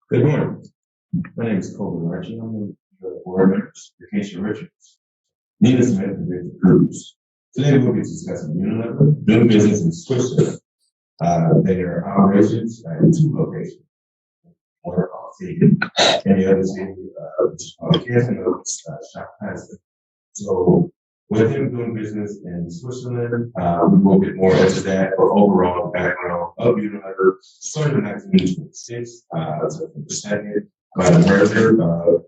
Good morning. My name is Colby Archie. I'm the board member for Acacia Richards. Nina Smith and Victor Cruz. Today we'll be discussing Unilever doing business in Switzerland. Their operations at two locations. One called City and the other city, Shop Pastor. So with him doing business in Switzerland, we will get more into that, but overall background of Unilever started in 1926, so second by the merger of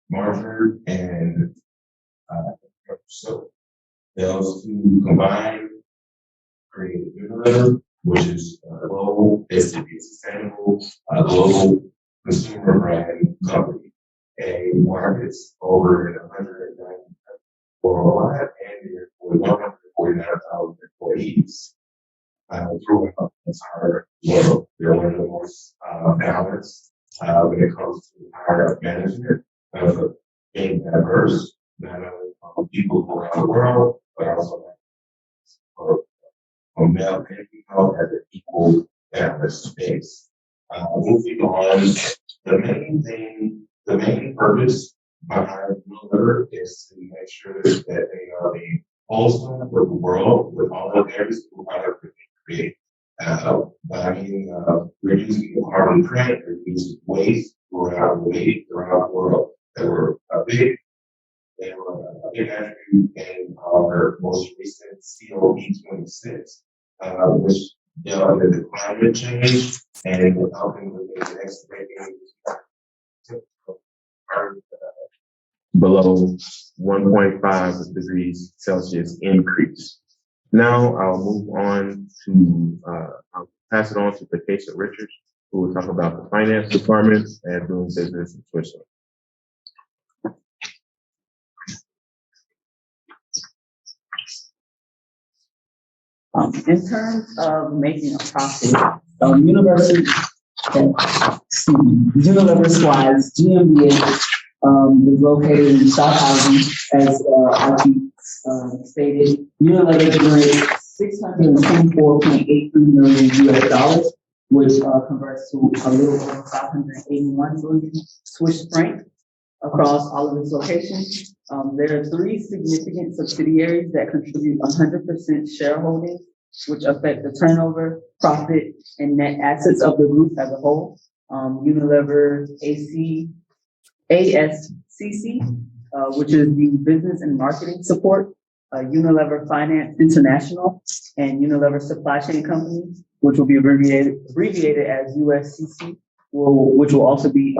Marjorie and so those two combined created Unilever, which is a global, basically sustainable, global consumer brand company. A markets over 190 worldwide and with 149,000 employees throughout the entire world. They're one of the most balanced when it comes to higher management of being diverse, not only from people around the world, but also from male and female as an equal balanced space. Moving on, the main purpose behind Unilever is to make sure that they are the wholesome with the world, with all of every single product that they create. Reducing the carbon print, reducing waste around the world. They were a big attribute in our most recent COP26, which dealt with the climate change and helping with the next below 1.5 degrees Celsius increase. Now I'll move on to I'll pass it on to Acacia Richards, who will talk about the finance department and doing business in Switzerland. In terms of making a profit, Unilever Slides GmbH is located in Schaffhausen, as Archie stated. Unilever generates $624.83 million US, which converts to a little over 581 million Swiss franc across all of its locations. There are three significant subsidiaries that contribute 100% shareholding, which affect the turnover, profit, and net assets of the group as a whole. Unilever ASCC, which is the business and marketing support, Unilever Finance International, and Unilever Supply Chain Company, which will be abbreviated as USCC, which will also be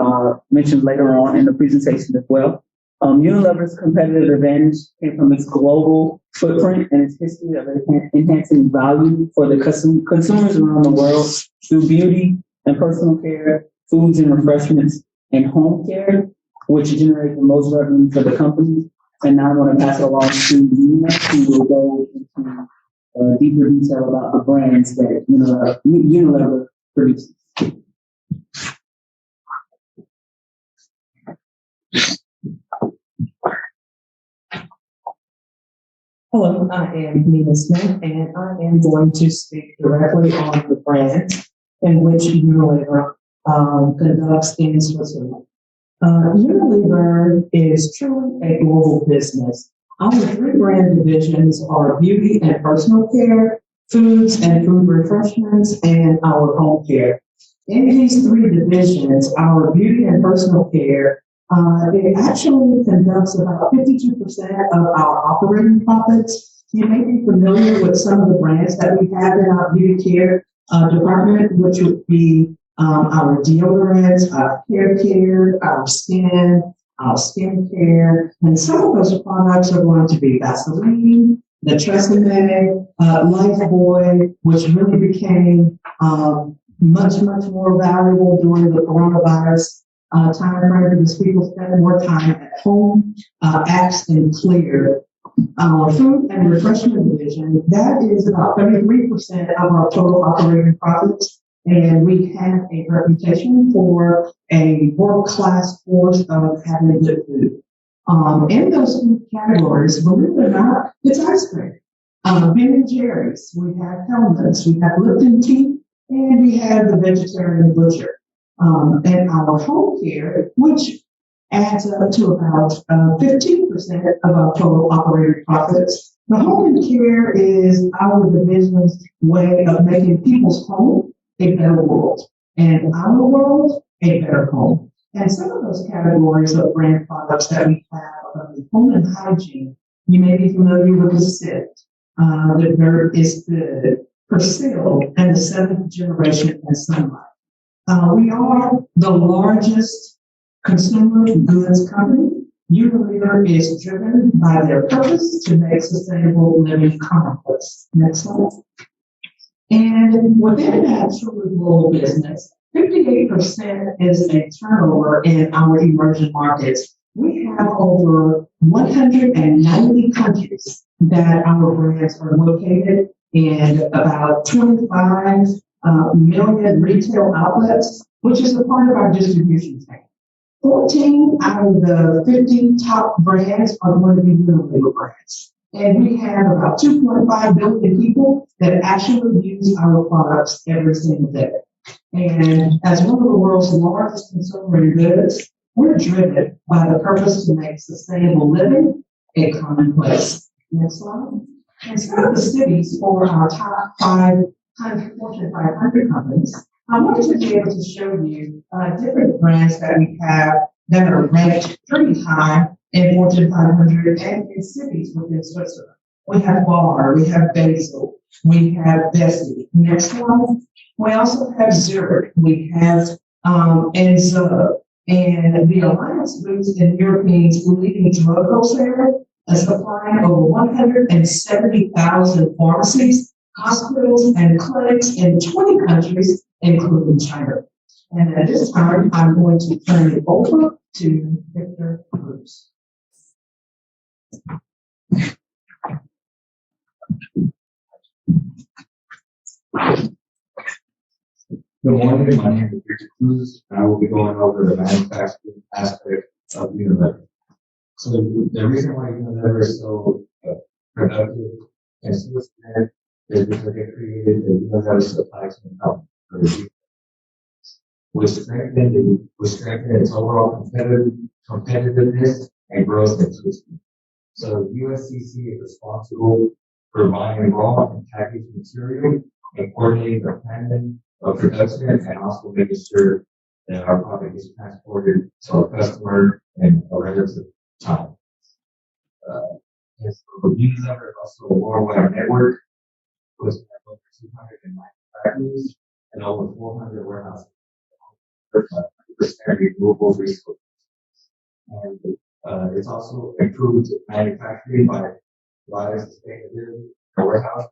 mentioned later on in the presentation as well. Unilever's competitive advantage came from its global footprint and its history of enhancing value for the consumers around the world through beauty and personal care, foods and refreshments, and home care, which generate the most revenue for the company. And now I'm going to pass it along to Nina, who will go into deeper detail about the brands that Unilever produces. Hello, I am Nina Smith, and I am going to speak directly on the brands in which Unilever conducts in Switzerland. Unilever is truly a global business. Our three brand divisions are beauty and personal care, foods and food refreshments, and our home care. In these three divisions, our beauty and personal care it actually conducts about 52% of our operating profits. You may be familiar with some of the brands that we have in our beauty care department, which would be our deodorants, our hair care, our skin care, and some of those products are going to be Vaseline, the Tresemme, Lifebuoy, which really became much more valuable during the coronavirus time frame because people spend more time at home, Axe and Clear. Our food and refreshment division, that is about 33% of our total operating profits, and we have a reputation for a world-class force of having good food. In those food categories, believe it or not, it's ice cream. Ben & Jerry's, we have Hellmann's, we have Lipton Tea, and we have the Vegetarian Butcher. And our home care, which adds up to about 15% of our total operating profits. The home care is our division's way of making people's home a better world, and our world a better home. And some of those categories of brand products that we have are home and hygiene. You may be familiar with the SIT, the Dirt is Good, Persil, and the seventh generation in Sunlight. We are the largest consumer goods company. Unilever is driven by their purpose to make sustainable living commonplace. Next slide. And within that truly global business, 58% is a turnover in our emerging markets. We have over 190 countries that our brands are located in, about 25 million retail outlets, which is a part of our distribution chain. 14 out of the 50 top brands are going to be Unilever brands. And we have about 2.5 billion people that actually use our products every single day. And as one of the world's largest consumer goods, we're driven by the purpose to make sustainable living a commonplace. Next slide. And some of the cities for our top 500 Fortune 500 companies, I wanted to be able to show you different brands that we have that are ranked pretty high in Fortune 500 and in cities within Switzerland. We have Bar, we have Basel, we have Bessie. Next one. We also have Zurich, we have Enzo, and the Alliance Boots in Europe's leading drug wholesaler, supplying over 170,000 pharmacies, hospitals, and clinics in 20 countries, including China. And at this time, I'm going to turn it over to Victor Cruz. Good morning, my name is Victor Cruz, and I will be going over the manufacturing aspect of Unilever. So the reason why Unilever is so productive and Switzerland is because they created the Unilever supply chain company for the U.S., which strengthened its overall competitiveness and growth in Switzerland. So USCC is responsible for buying raw and packaged material and coordinating the planning of production and also making sure that our product is transported to our customer in a relative time. And so Unilever is also a worldwide network with over 290 factories and over 400 warehouses. 100% renewable resources. And it's also improved manufacturing by providing sustainability in the warehouse,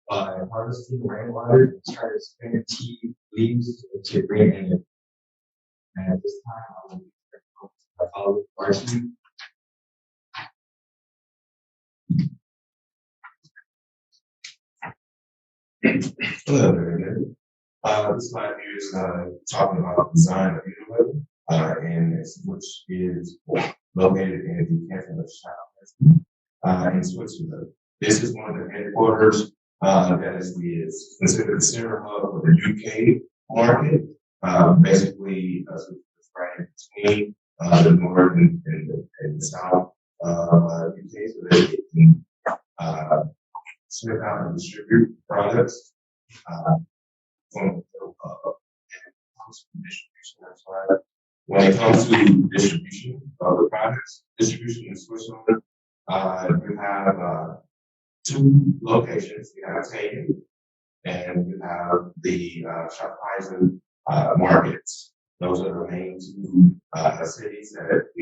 by harvesting rainwater and trying to spin tea leaves into green energy. And at this time, I will be my colleague Marcy. Hello, everybody. This slide here is talking about the design of Unilever, which is located in the canton of Schaffhausen, in Switzerland. This is one of the headquarters that is considered the center hub of the UK market. Basically, it's right between the north and the south UK, so that they can ship out and distribute products. When it comes to distribution of the products, distribution in Switzerland, you have two locations. You have Tagen and you have the Schaffhausen markets. Those are the main two cities that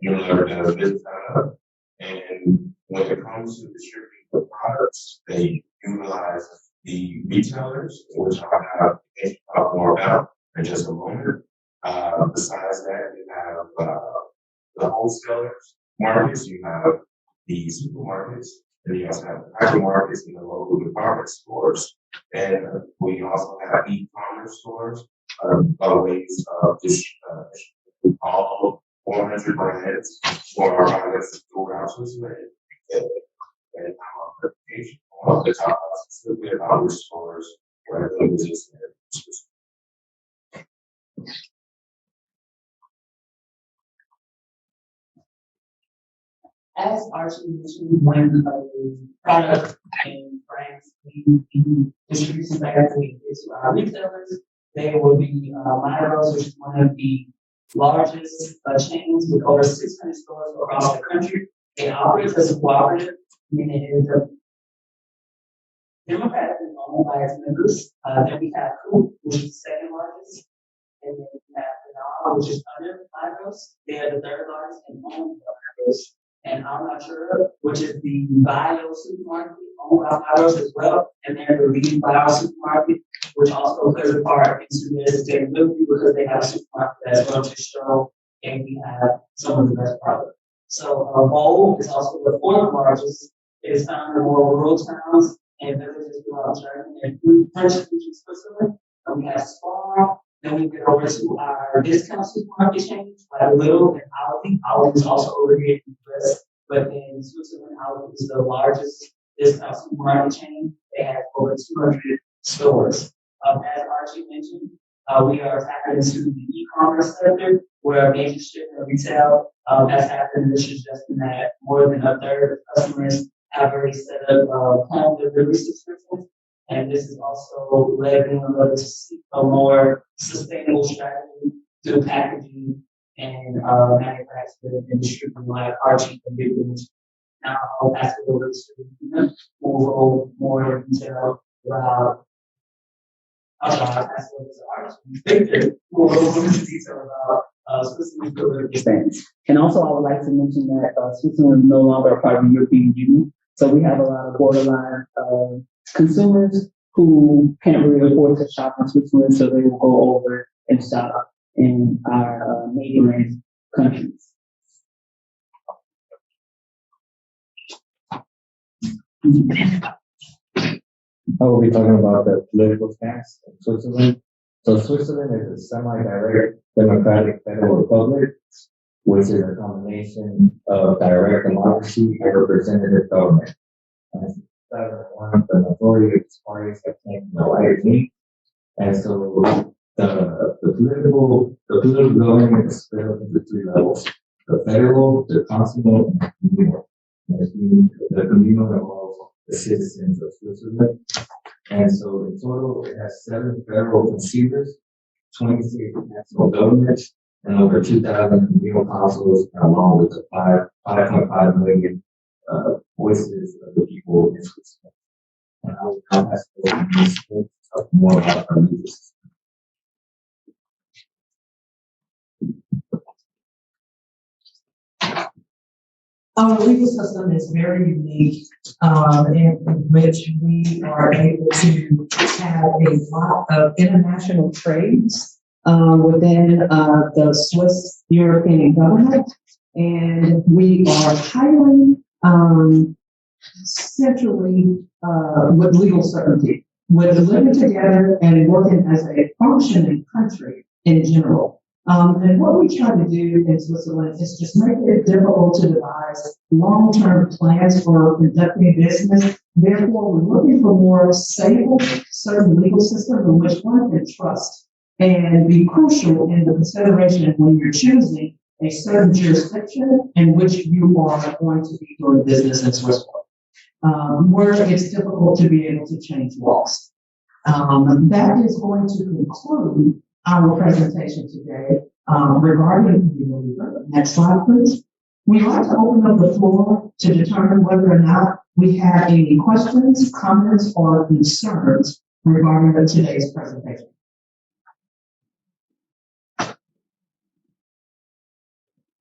Unilever does business out of. And when it comes to distributing the products, they utilize the retailers, which I'll talk more about in just a moment. Besides that, you have the wholesalers markets, you have the supermarkets, and you also have the hypermarkets and the local department stores. And we also have e-commerce stores, ways of distributing all 400 brands for our products throughout Switzerland. And our application on the top specifically about our stores where the business is. As Archie mentioned, when a product in France, we distribution bags we give to our retailers, they will be Myros, which is one of the largest chains with over 600 stores across the country. It operates as a cooperative, meaning it is democratically owned by its members. Then we have Coop, which is the second largest. And then we have Danone, which is under Myros. They are the third largest and owned by Myros. And I'm not sure, which is the bio supermarket owned by Myros as well. And they're the leading bio supermarket, which also plays a part into their sustainability because they have a supermarket that's going to show and we have some of the best products. So Bowl is also the fourth largest. It is found in more rural towns and villages throughout Germany and French speaking Switzerland. And we have Spar. Then we get over to our discount supermarket chains, like Lidl and Aldi. Aldi is also over here in the US, but in Switzerland, Aldi is the largest discount supermarket chain. They have over 200 stores. As Archie mentioned, we are tapping into the e-commerce sector, where a major shift in retail has happened, which is just in that more than a third of customers have already set up home delivery subscriptions. And this is also led Unilever to seek a more sustainable strategy through packaging and manufacturing industry, like Archie and Big Image. Now I'll pass it over to Nina, who will go more detail about. I'll pass it over to Archie, Victor, who will go more detail about Switzerland's political stance. And also, I would like to mention that Switzerland is no longer a part of the European Union, so we have a lot of borderline consumers who can't really afford to shop in Switzerland, so they will go over and shop in our neighboring countries. I will be talking about the political stance in Switzerland. So Switzerland is a semi-direct democratic federal republic, which is a combination of direct democracy and representative government. Since 2001, the majority of its parties have came from the right wing, and so the political government is split up into three levels: the federal, the continental, and the communal. The communal involves the citizens of Switzerland, and so in total it has 7 federal concealers, 26 national governments, and over 2,000 communal councils, along with the 5.5 million voices of the people in Switzerland. And I will now pass it over to Ms. Smith to talk more about our legal system. Our legal system is very unique, in which we are able to have a lot of international trades within the Swiss European government, and we are highly centrally with legal certainty, with living together and working as a functioning country in general. And what we try to do in Switzerland is just make it difficult to devise long-term plans for conducting business. Therefore, we're looking for more stable, certain legal system in which one can trust and be crucial in the consideration when you're choosing a certain jurisdiction in which you are going to be doing business in Switzerland, where it's difficult to be able to change laws. That is going to conclude our presentation today regarding Unilever. Next slide, please. We'd like to open up the floor to determine whether or not we have any questions, comments, or concerns regarding today's presentation.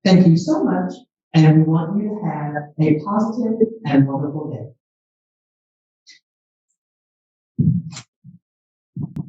Thank you so much, and we want you to have a positive and wonderful day.